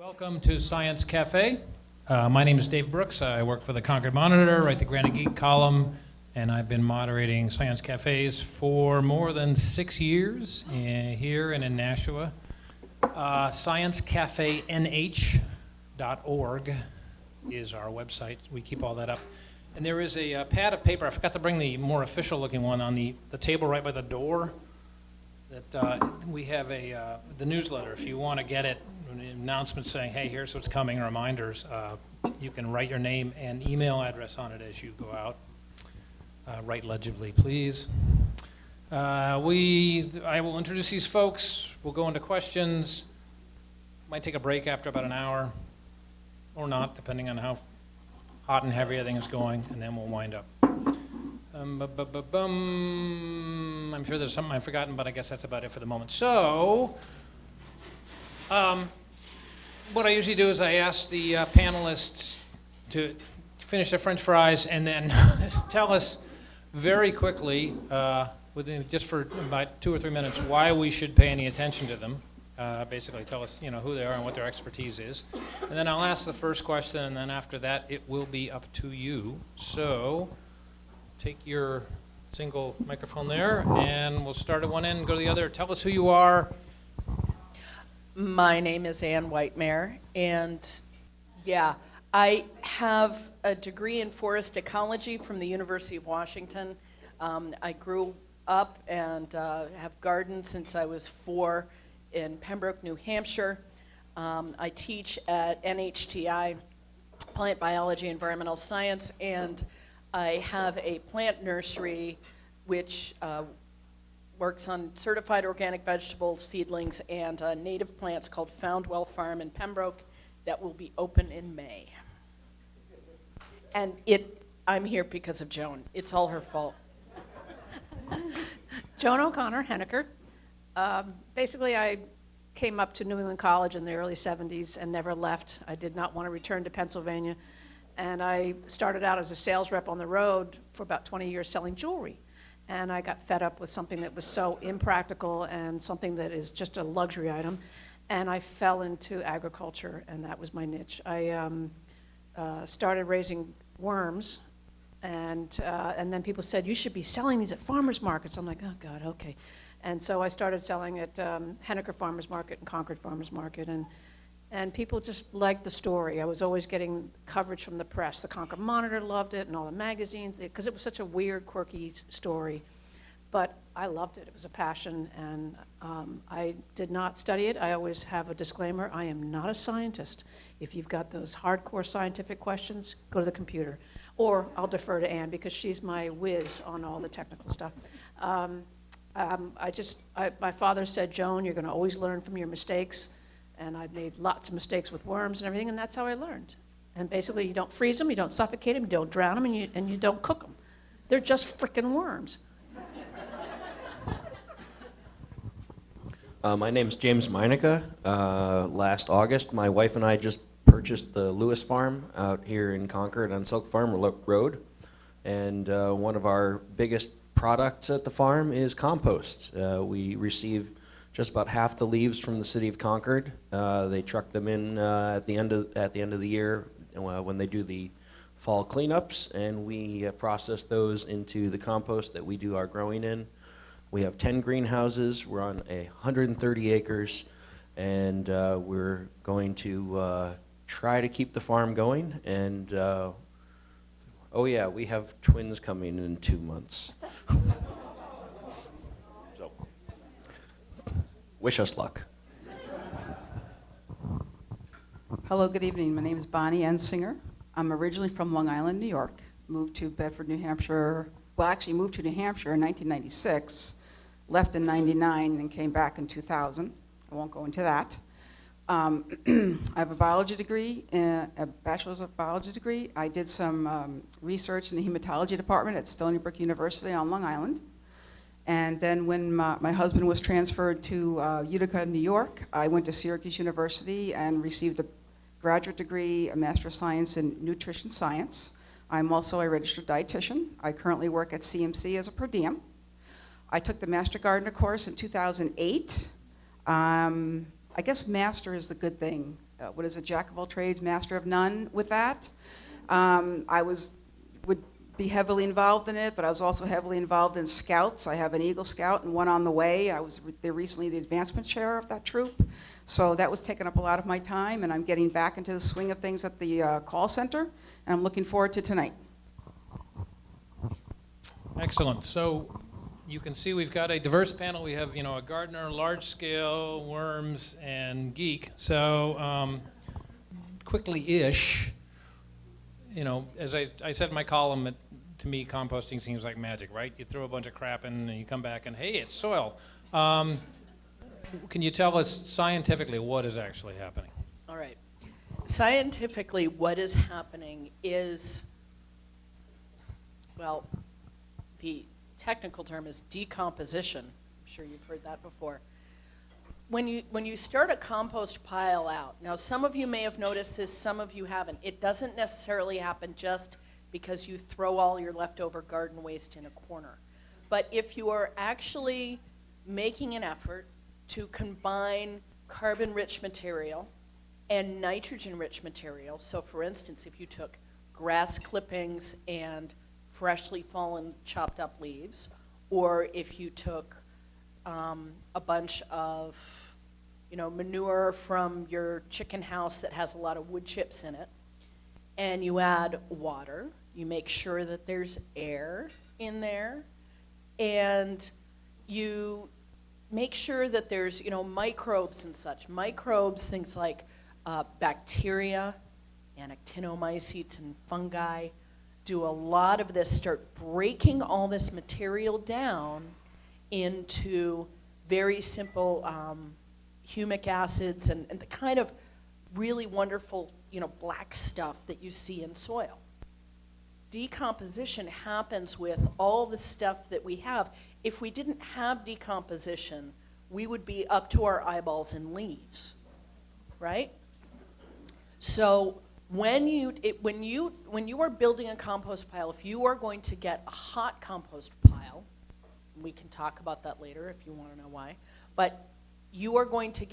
Welcome to Science Cafe. My name is Dave Brooks. I work for the Concord Monitor, write the Granite Geek column, and I've been moderating Science Cafes for more than 6 years here and in Nashua. ScienceCafeNH.org is our website. We keep all that up. And there is a pad of paper. I forgot to bring the more official looking one on the table right by the door. That we have the newsletter. If you want to get it, an announcement saying, hey, here's what's coming, reminders, you can write your name and email address on it as you go out. Write legibly, please. I will introduce these folks. We'll go into questions. Might take a break after about an hour, or not, depending on how hot and heavy everything is going, and then we'll wind up. I'm sure there's something I've forgotten, but I guess that's about it for the moment. So, what I usually do is I ask the panelists to finish their French fries and then tell us very quickly, just for about 2 or 3 minutes, why we should pay any attention to them. Basically tell us, who they are and what their expertise is. And then I'll ask the first question, and then after that, it will be up to you. So, take your single microphone there, and we'll start at one end and go to the other. Tell us who you are. My name is Ann Whitemare, and I have a degree in forest ecology from the University of Washington. I grew up and have gardened since I was 4 in Pembroke, New Hampshire. I teach at NHTI, Plant Biology, Environmental Science, and I have a plant nursery which works on certified organic vegetable seedlings and native plants called Foundwell Farm in Pembroke that will be open in May. And I'm here because of Joan. It's all her fault. Joan O'Connor, Henniker. Basically, I came up to New England College in the early 70s and never left. I did not want to return to Pennsylvania. And I started out as a sales rep on the road for about 20 years selling jewelry. And I got fed up with something that was so impractical and something that is just a luxury item. And I fell into agriculture, and that was my niche. I started raising worms, and then people said, you should be selling these at farmers markets. I'm like, oh God, okay. And so I started selling at Henniker Farmers Market and Concord Farmers Market, and people just liked the story. I was always getting coverage from the press. The Concord Monitor loved it, and all the magazines, because it was such a weird, quirky story. But I loved it. It was a passion, and I did not study it. I always have a disclaimer. I am not a scientist. If you've got those hardcore scientific questions, go to the computer. Or I'll defer to Ann, because she's my whiz on all the technical stuff. My father said, Joan, you're going to always learn from your mistakes. And I made lots of mistakes with worms and everything, and that's how I learned. And basically, you don't freeze them, you don't suffocate them, you don't drown them, and you don't cook them. They're just frickin' worms. My name's James Meinica. Last August, my wife and I just purchased the Lewis Farm out here in Concord on Silk Farm Road. And one of our biggest products at the farm is compost. We receive just about half the leaves from the city of Concord. They truck them in at the end of the year when they do the fall cleanups, and we process those into the compost that we do our growing in. We have 10 greenhouses. We're on 130 acres, and we're going to try to keep the farm going. And we have twins coming in 2 months. Wish us luck. Hello, good evening. My name is Bonnie Ensinger. I'm originally from Long Island, New York. Moved to Bedford, New Hampshire. Well, actually moved to New Hampshire in 1996, left in 99, and came back in 2000. I won't go into that. I have a biology degree, a bachelor's of biology degree. I did some research in the hematology department at Stony Brook University on Long Island. And then when my husband was transferred to Utica, New York, I went to Syracuse University and received a graduate degree, a Master of Science in Nutrition Science. I'm also a registered dietitian. I currently work at CMC as a per diem. I took the Master Gardener course in 2008. I guess master is the good thing. what is it, jack of all trades, master of none with that. Would be heavily involved in it, but I was also heavily involved in scouts. I have an Eagle Scout and one on the way. I was there recently the advancement chair of that troop. So that was taking up a lot of my time, and I'm getting back into the swing of things at the call center, and I'm looking forward to tonight. Excellent. So you can see we've got a diverse panel. We have, a gardener, large scale, worms, and geek. So quickly-ish, as I said in my column, to me, composting seems like magic, right? You throw a bunch of crap in and you come back and, hey, it's soil. Can you tell us scientifically what is actually happening? All right. Scientifically, what is happening is, well, the technical term is decomposition. I'm sure you've heard that before. When you start a compost pile out, now some of you may have noticed this, some of you haven't. It doesn't necessarily happen just because you throw all your leftover garden waste in a corner. But if you are actually making an effort to combine carbon-rich material and nitrogen-rich material, so for instance, if you took grass clippings and freshly fallen chopped up leaves, or if you took a bunch of manure from your chicken house that has a lot of wood chips in it, and you add water, you make sure that there's air in there, and you make sure that there's microbes and such. Microbes, things like bacteria and actinomycetes and fungi, do a lot of this, start breaking all this material down into very simple humic acids and the kind of really wonderful black stuff that you see in soil. Decomposition happens with all the stuff that we have. If we didn't have decomposition, we would be up to our eyeballs in leaves, right? So when you are building a compost pile, if you are going to get a hot compost pile, we can talk about that later if you want to know why, but you are going to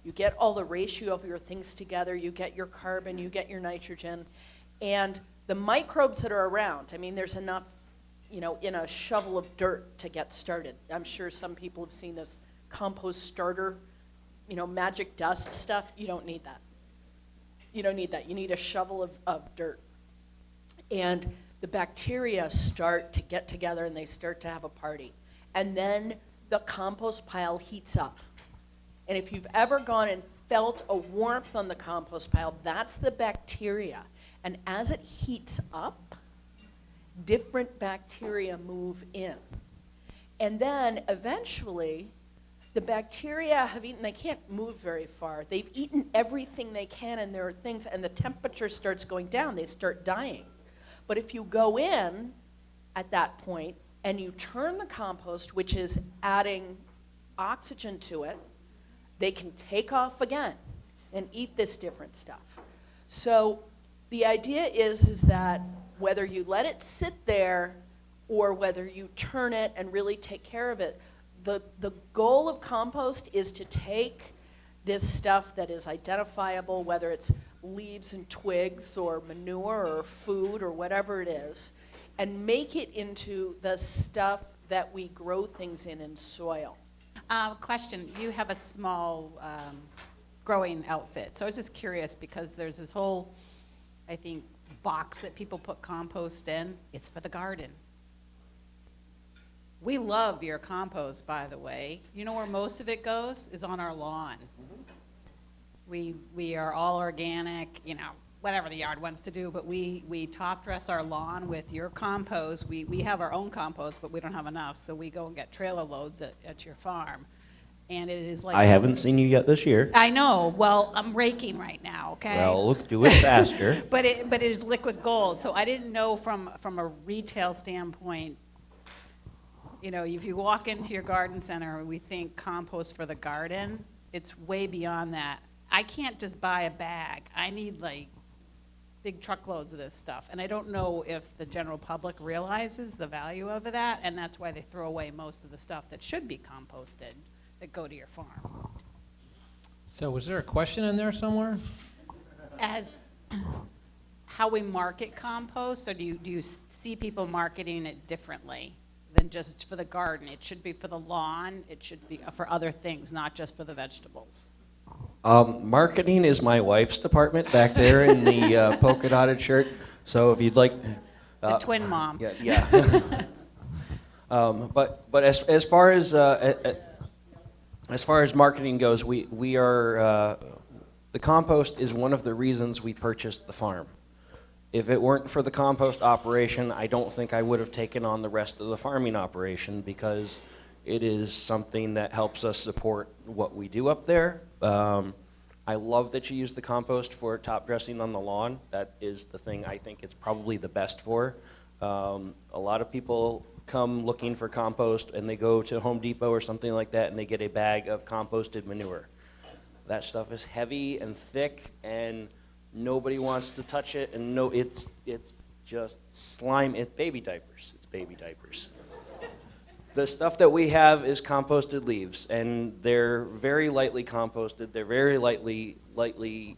you get all the ratio of your things together, you get your carbon, you get your nitrogen, and the microbes that are around, there's enough, in a shovel of dirt to get started. I'm sure some people have seen this compost starter, magic dust stuff. You don't need that. You don't need that. You need a shovel of dirt. And the bacteria start to get together and they start to have a party. And then the compost pile heats up. And if you've ever gone and felt a warmth on the compost pile, that's the bacteria. And as it heats up, different bacteria move in. And then eventually, the bacteria have eaten, they can't move very far. They've eaten everything they can, and there are things, and the temperature starts going down, they start dying. But if you go in at that point and you turn the compost, which is adding oxygen to it, they can take off again and eat this different stuff. So the idea is that whether you let it sit there or whether you turn it and really take care of it, the goal of compost is to take this stuff that is identifiable, whether it's leaves and twigs or manure or food or whatever it is, and make it into the stuff that we grow things in soil. Question, you have a small growing outfit, so I was just curious because there's this whole, I think, box that people put compost in. It's for the garden. We love your compost, by the way. You know where most of it goes? Is on our lawn. We are all organic, whatever the yard wants to do, but we top dress our lawn with your compost. We have our own compost, but we don't have enough, so we go and get trailer loads at your farm. And it is like... I haven't seen you yet this year. I know. Well, I'm raking right now, okay? Well, do it faster. But it is liquid gold. So I didn't know from a retail standpoint, if you walk into your garden center and we think compost for the garden, it's way beyond that. I can't just buy a bag. I need big truckloads of this stuff. And I don't know if the general public realizes the value of that, and that's why they throw away most of the stuff that should be composted that go to your farm. So was there a question in there somewhere? as how we market compost, or do you see people marketing it differently than just for the garden? It should be for the lawn, it should be for other things, not just for the vegetables. Marketing is my wife's department back there in the polka dotted shirt. So if you'd like, The twin mom. yeah, yeah. But as far as marketing goes, we are the compost is one of the reasons we purchased the farm. If it weren't for the compost operation, I don't think I would have taken on the rest of the farming operation, because it is something that helps us support what we do up there. I love that you use the compost for top dressing on the lawn. That is the thing I think it's probably the best for. A lot of people come looking for compost and they go to Home Depot or something like that and they get a bag of composted manure. That stuff is heavy and thick and nobody wants to touch it, and it's just slime. It's baby diapers. It's baby diapers. The stuff that we have is composted leaves, and they're very lightly composted. They're very lightly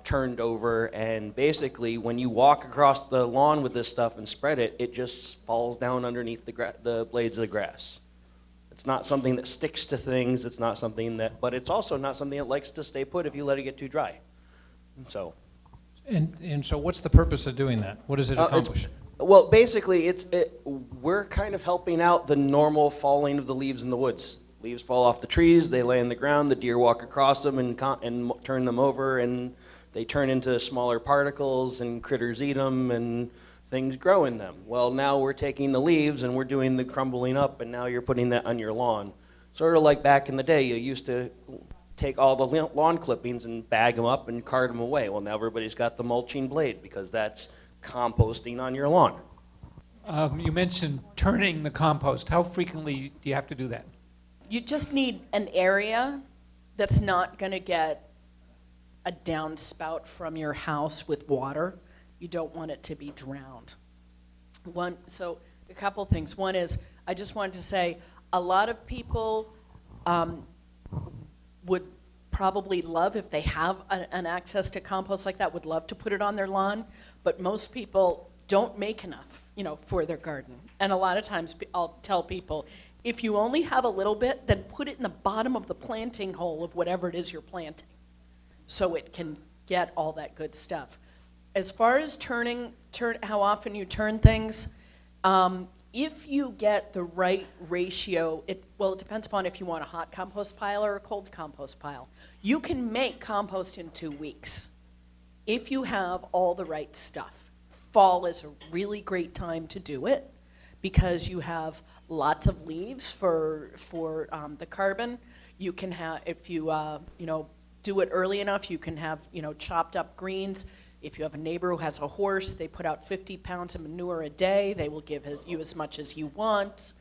turned over, and basically, when you walk across the lawn with this stuff and spread it, it just falls down underneath the blades of the grass. It's not something that sticks to things. It's not something that, but it's also not something that likes to stay put if you let it get too dry. So. And so what's the purpose of doing that? What does it accomplish? Well, basically, we're kind of helping out the normal falling of the leaves in the woods. Leaves fall off the trees, they lay in the ground, the deer walk across them and turn them over, and they turn into smaller particles, and critters eat them, and things grow in them. Well, now we're taking the leaves and we're doing the crumbling up, and now you're putting that on your lawn. Sort of like back in the day, you used to take all the lawn clippings and bag them up and cart them away. Well, now everybody's got the mulching blade, because that's composting on your lawn. You mentioned turning the compost. How frequently do you have to do that? You just need an area that's not going to get a downspout from your house with water. You don't want it to be drowned. So a couple things. One is, I just wanted to say, a lot of people would probably love, if they have an access to compost like that, would love to put it on their lawn, but most people don't make enough, for their garden. And a lot of times I'll tell people, if you only have a little bit, then put it in the bottom of the planting hole of whatever it is you're planting, so it can get all that good stuff. As far as how often you turn things, if you get the right ratio, it depends upon if you want a hot compost pile or a cold compost pile. You can make compost in 2 weeks if you have all the right stuff. Fall is a really great time to do it because you have lots of leaves for the carbon. You can have, if you do it early enough, you can have chopped up greens. If you have a neighbor who has a horse, they put out 50 pounds of manure a day. They will give you as much as you want.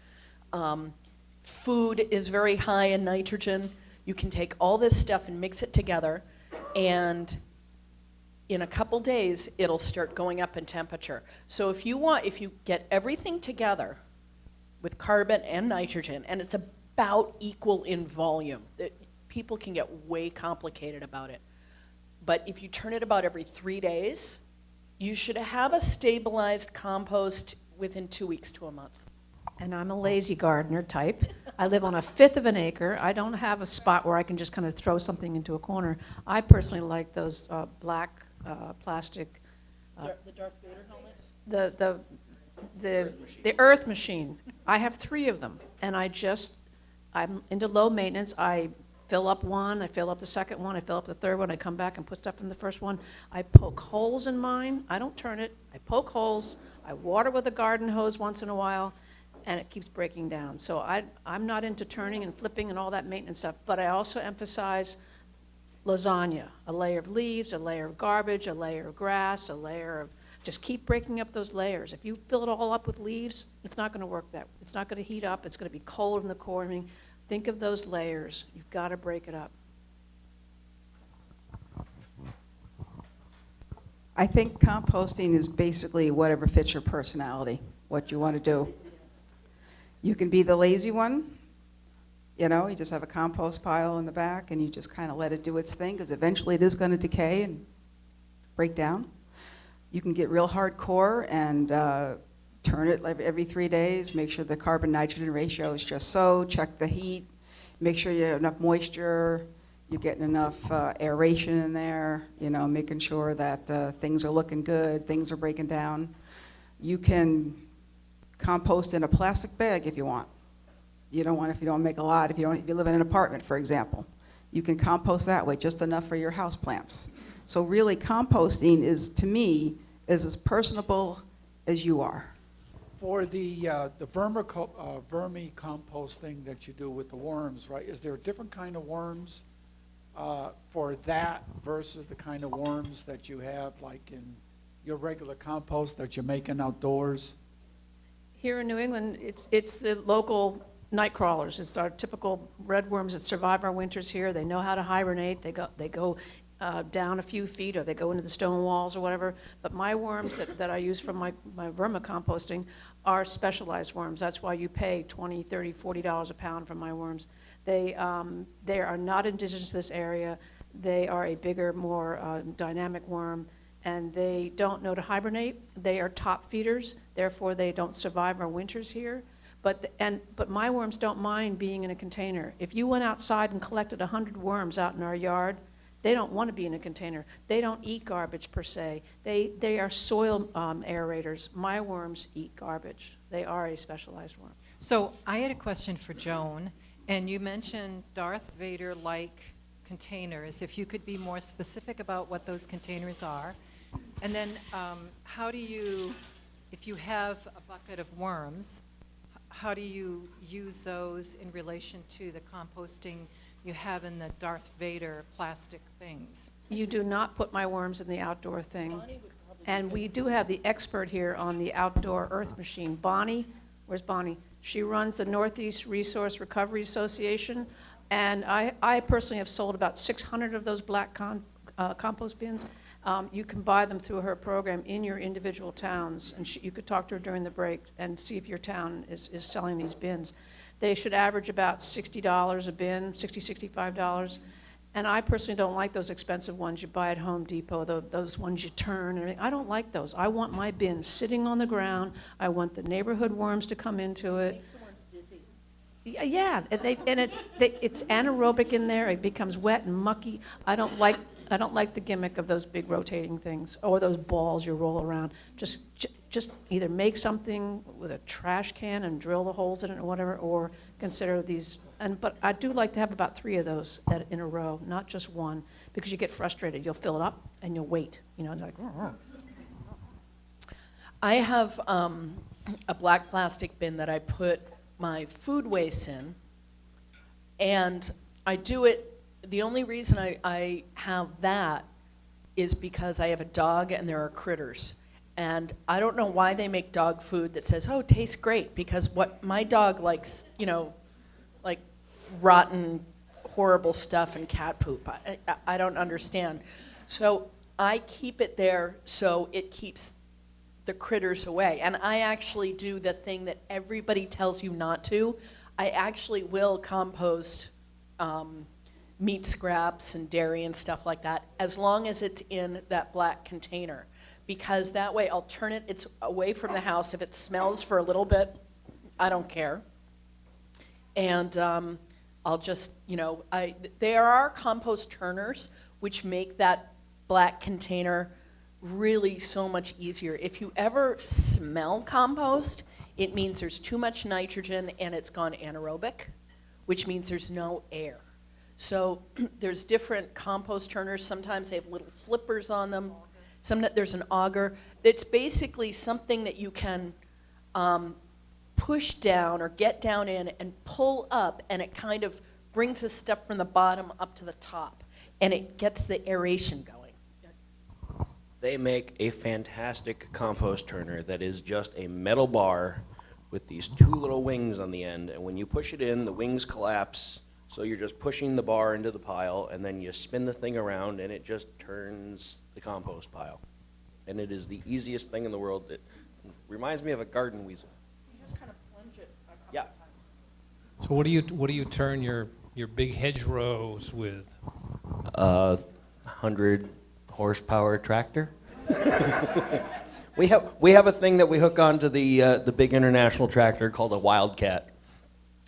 Food is very high in nitrogen. You can take all this stuff and mix it together, and in a couple days, it'll start going up in temperature. So if you get everything together with carbon and nitrogen, and it's about equal in volume, people can get way complicated about it. But if you turn it about every 3 days, you should have a stabilized compost within 2 weeks to a month. And I'm a lazy gardener type. I live on 1/5 of an acre. I don't have a spot where I can just kind of throw something into a corner. I personally like those black plastic. The Darth Vader helmets? The earth machine. I have 3 of them, and I'm into low maintenance. I fill up one, I fill up the second one, I fill up the third one, I come back and put stuff in the first one. I poke holes in mine. I don't turn it. I poke holes. I water with a garden hose once in a while, and it keeps breaking down. So I'm not into turning and flipping and all that maintenance stuff, but I also emphasize lasagna, a layer of leaves, a layer of garbage, a layer of grass, a layer of, just keep breaking up those layers. If you fill it all up with leaves, it's not going to work it's not going to heat up, it's going to be cold in the core. Think of those layers. You've got to break it up. I think composting is basically whatever fits your personality, what you want to do. You can be the lazy one, you just have a compost pile in the back and you just kind of let it do its thing, because eventually it is going to decay and break down. You can get real hardcore and turn it like every 3 days, make sure the carbon nitrogen ratio is just so, check the heat, make sure you have enough moisture, you're getting enough aeration in there, you know, making sure that things are looking good, things are breaking down. You can compost in a plastic bag if you want. You don't want, if you don't make a lot, if you live in an apartment, for example. You can compost that way, just enough for your house plants. So really, composting is, to me, is as personable as you are. For the vermicomposting that you do with the worms, right, is there a different kind of worms for that versus the kind of worms that you have like in your regular compost that you're making outdoors? Here in New England, it's the local night crawlers. It's our typical red worms that survive our winters here. They know how to hibernate. They go down a few feet, or they go into the stone walls or whatever. But my worms that I use from my vermicomposting are specialized worms. That's why you pay $20, $30, $40 a pound for my worms. They are not indigenous to this area. They are a bigger, more dynamic worm, and they don't know to hibernate. They are top feeders, therefore they don't survive our winters here. But my worms don't mind being in a container. If you went outside and collected 100 worms out in our yard, they don't want to be in a container. They don't eat garbage per se. They are soil aerators. My worms eat garbage. They are a specialized worm. So I had a question for Joan, and you mentioned Darth Vader-like containers. If you could be more specific about what those containers are. And then how do you, if you have a bucket of worms, how do you use those in relation to the composting you have in the Darth Vader plastic things? You do not put my worms in the outdoor thing. And we do have the expert here on the outdoor earth machine. Bonnie, where's Bonnie? She runs the Northeast Resource Recovery Association. And I personally have sold about 600 of those black compost bins. You can buy them through her program in your individual towns, and you could talk to her during the break and see if your town is selling these bins. They should average about $60 a bin, $60, $65. And I personally don't like those expensive ones you buy at Home Depot, those ones you turn and everything. I don't like those. I want my bin sitting on the ground. I want the neighborhood worms to come into it. Makes the worms dizzy. Yeah, and it's anaerobic in there. It becomes wet and mucky. I don't like the gimmick of those big rotating things or those balls you roll around. Just either make something with a trash can and drill the holes in it or whatever, or consider these. But I do like to have about 3 of those in a row, not just one, because you get frustrated. You'll fill it up and you'll wait. You know, like. I have a black plastic bin that I put my food waste in, and I do it. The only reason I have that is because I have a dog and there are critters. And I don't know why they make dog food that says, oh, it tastes great, because what my dog likes, you know, like rotten, horrible stuff and cat poop. I don't understand. So I keep it there so it keeps the critters away. And I actually do the thing that everybody tells you not to. I actually will compost meat scraps and dairy and stuff like that, as long as it's in that black container. Because that way I'll turn it, it's away from the house. If it smells for a little bit, I don't care. And I'll just, you know, there are compost turners which make that black container really so much easier. If you ever smell compost, it means there's too much nitrogen and it's gone anaerobic, which means there's no air. So there's different compost turners. Sometimes they have little flippers on them. There's an auger. It's basically something that you can push down or get down in and pull up, and it kind of brings the stuff from the bottom up to the top, and it gets the aeration going. They make a fantastic compost turner that is just a metal bar with these 2 little wings on the end, and when you push it in, the wings collapse. So you're just pushing the bar into the pile, and then you spin the thing around, and it just turns the compost pile. And it is the easiest thing in the world. It reminds me of a garden weasel. You just kind of plunge it. Yeah. So what do you turn your big hedgerows with? 100 horsepower tractor. We have a thing that we hook onto the big international tractor called a Wildcat,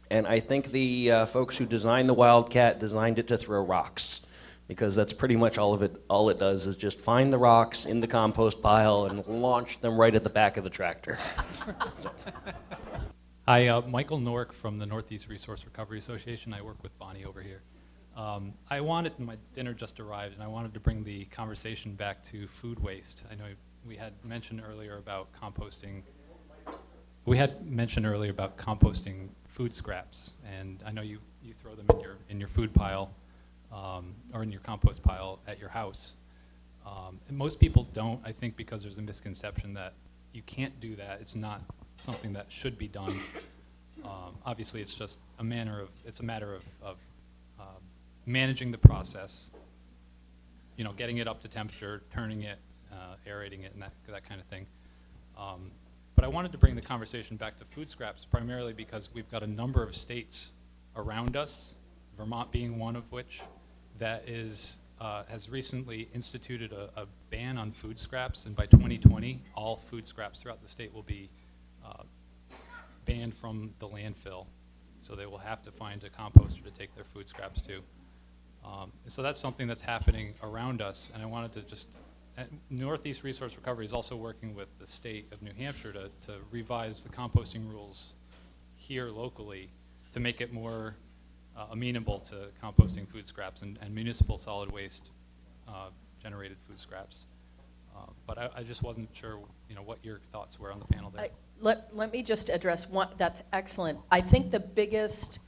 and I think the folks who designed the Wildcat designed it to throw rocks, because that's pretty much all of it. All it does is just find the rocks in the compost pile and launch them right at the back of the tractor. Hi, Michael Nork from the Northeast Resource Recovery Association. I work with Bonnie over here. My dinner just arrived, and I wanted to bring the conversation back to food waste. I know we had mentioned earlier about composting. We had mentioned earlier about composting food scraps, and I know you throw them in your food pile or in your compost pile at your house. And most people don't, I think, because there's a misconception that you can't do that. It's not something that should be done. Obviously, it's just a matter of managing the process. You know, getting it up to temperature, turning it, aerating it, and that kind of thing. But I wanted to bring the conversation back to food scraps, primarily because we've got a number of states around us, Vermont being one of which, that has recently instituted a ban on food scraps, and by 2020, all food scraps throughout the state will be banned from the landfill. So they will have to find a composter to take their food scraps to. So that's something that's happening around us, and I wanted to just, Northeast Resource Recovery is also working with the state of New Hampshire to revise the composting rules here locally to make it more amenable to composting food scraps and municipal solid waste generated food scraps. But I just wasn't sure, what your thoughts were on the panel there. Let me just address one. That's excellent. I think the biggest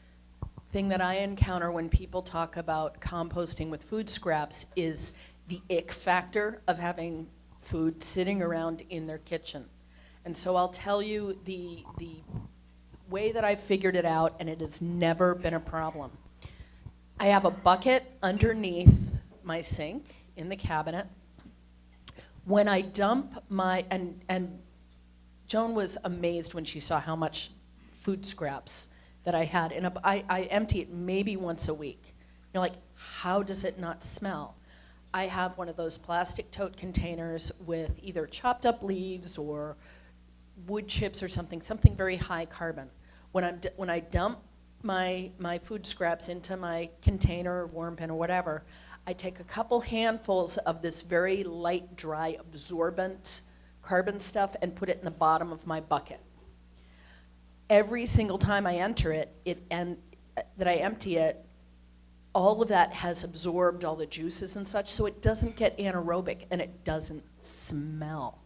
thing that I encounter when people talk about composting with food scraps is the ick factor of having food sitting around in their kitchen. And so I'll tell you the way that I figured it out, and it has never been a problem. I have a bucket underneath my sink in the cabinet. When I dump and Joan was amazed when she saw how much food scraps that I had. And I empty it maybe once a week. You're like, how does it not smell? I have one of those plastic tote containers with either chopped up leaves or wood chips or something very high carbon. When I dump my food scraps into my container or warm pan or whatever, I take a couple handfuls of this very light, dry, absorbent carbon stuff and put it in the bottom of my bucket. Every single time I enter it and that I empty it, all of that has absorbed all the juices and such, so it doesn't get anaerobic and it doesn't smell.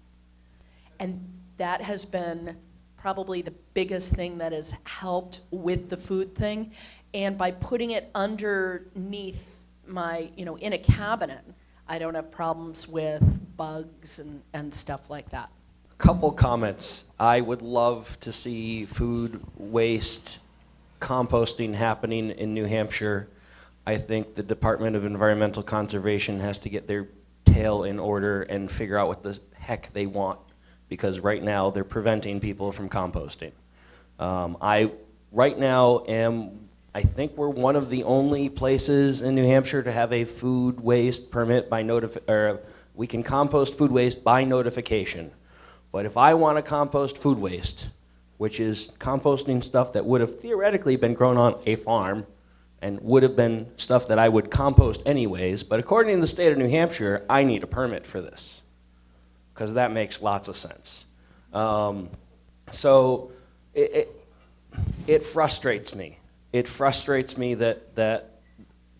And that has been probably the biggest thing that has helped with the food thing. And by putting it underneath my, in a cabinet, I don't have problems with bugs and stuff like that. Couple comments. I would love to see food waste composting happening in New Hampshire. I think the Department of Environmental Conservation has to get their tail in order and figure out what the heck they want, because right now they're preventing people from composting. I think we're one of the only places in New Hampshire to have a food waste permit by we can compost food waste by notification. But if I want to compost food waste, which is composting stuff that would have theoretically been grown on a farm and would have been stuff that I would compost anyways, but according to the state of New Hampshire, I need a permit for this, because that makes lots of sense. So it frustrates me. It frustrates me that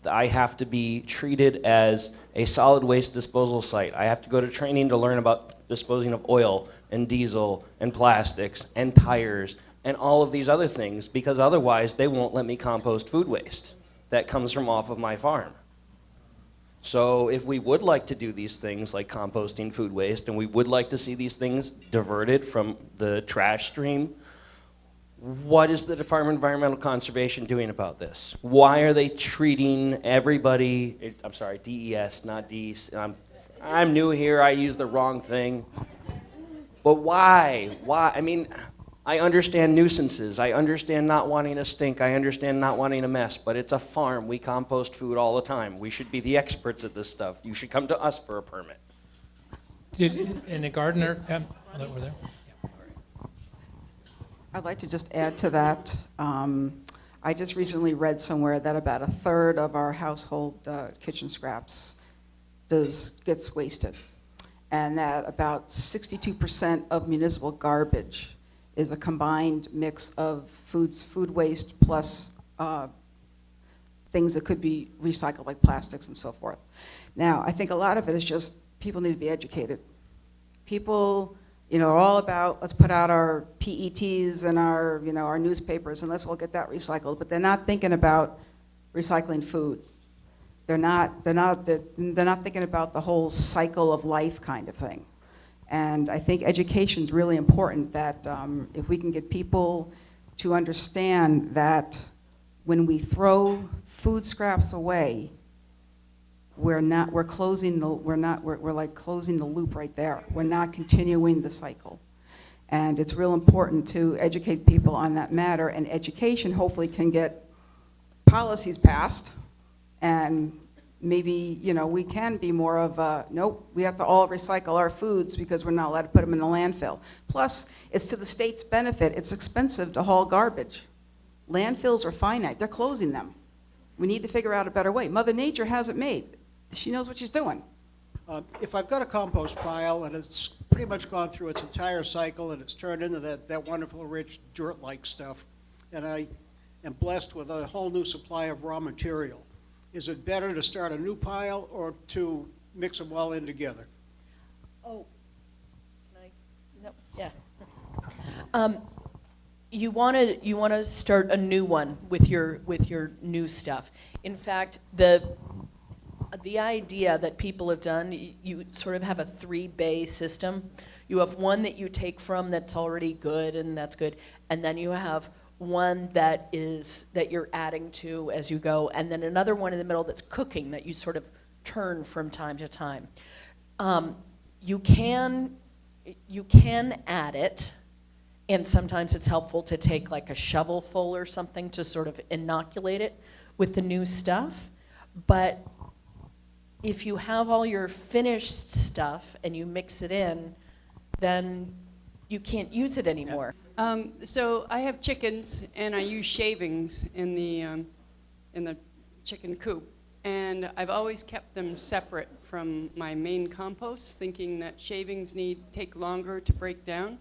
I have to be treated as a solid waste disposal site. I have to go to training to learn about disposing of oil and diesel and plastics and tires and all of these other things, because otherwise they won't let me compost food waste that comes from off of my farm. So if we would like to do these things like composting food waste, and we would like to see these things diverted from the trash stream, what is the Department of Environmental Conservation doing about this? Why are they treating everybody, I'm sorry, DES, not DES, I'm new here, I used the wrong thing. But why? Why? I mean, I understand nuisances. I understand not wanting to stink. I understand not wanting a mess. But it's a farm. We compost food all the time. We should be the experts at this stuff. You should come to us for a permit. And the gardener, over there? I'd like to just add to that. I just recently read somewhere that about 1/3 of our household kitchen scraps gets wasted, and that about 62% of municipal garbage is a combined mix of food waste plus things that could be recycled, like plastics and so forth. Now, I think a lot of it is just people need to be educated. People, are all about, let's put out our PETs and our, our newspapers and let's all get that recycled, but they're not thinking about recycling food. They're not thinking about the whole cycle of life kind of thing. And I think education is really important, that if we can get people to understand that when we throw food scraps away, we're like closing the loop right there. We're not continuing the cycle. And it's real important to educate people on that matter, and education hopefully can get policies passed, and maybe, we can be more of a, nope, we have to all recycle our foods because we're not allowed to put them in the landfill. Plus, it's to the state's benefit. It's expensive to haul garbage. Landfills are finite. They're closing them. We need to figure out a better way. Mother Nature has it made. She knows what she's doing. If I've got a compost pile and it's pretty much gone through its entire cycle and it's turned into that wonderful rich dirt-like stuff, and I am blessed with a whole new supply of raw material, is it better to start a new pile or to mix them all in together? Oh, can I? No, yeah. You want to start a new one with your new stuff. In fact, the idea that people have done, you sort of have a 3-bay system. You have one that you take from that's already good, and that's good, and then you have one that you're adding to as you go, and then another one in the middle that's cooking that you sort of turn from time to time. You can add it, and sometimes it's helpful to take like a shovelful or something to sort of inoculate it with the new stuff. But if you have all your finished stuff and you mix it in, then you can't use it anymore. So I have chickens, and I use shavings in the chicken coop, and I've always kept them separate from my main compost, thinking that shavings take longer to break down.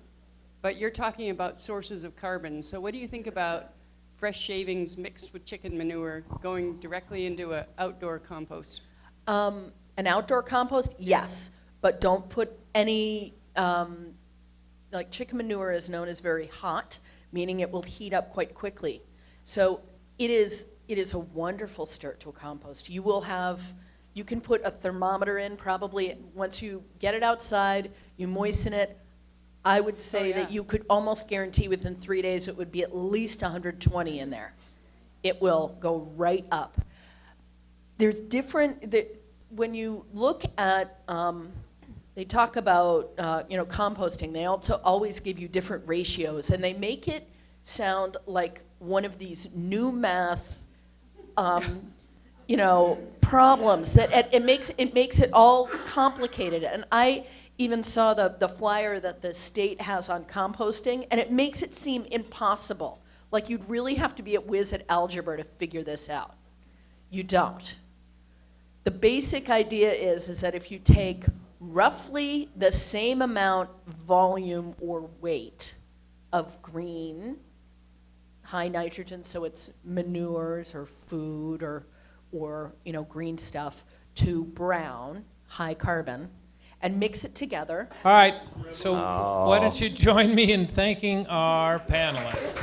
But you're talking about sources of carbon. So what do you think about fresh shavings mixed with chicken manure going directly into an outdoor compost? An outdoor compost, yes, but don't put any, like chicken manure is known as very hot, meaning it will heat up quite quickly. So it is a wonderful start to a compost. You can put a thermometer in probably once you get it outside, you moisten it. I would say that you could almost guarantee within 3 days it would be at least 120 in there. It will go right up. There's when you look at, they talk about, composting, they also always give you different ratios, and they make it sound like one of these new math, problems that it makes it all complicated. And I even saw the flyer that the state has on composting, and it makes it seem impossible. Like you'd really have to be a whiz at algebra to figure this out. You don't. The basic idea is that if you take roughly the same amount volume or weight of green, high nitrogen, so it's manures or food or green stuff, to brown, high carbon, and mix it together. All right, so why don't you join me in thanking our panelists?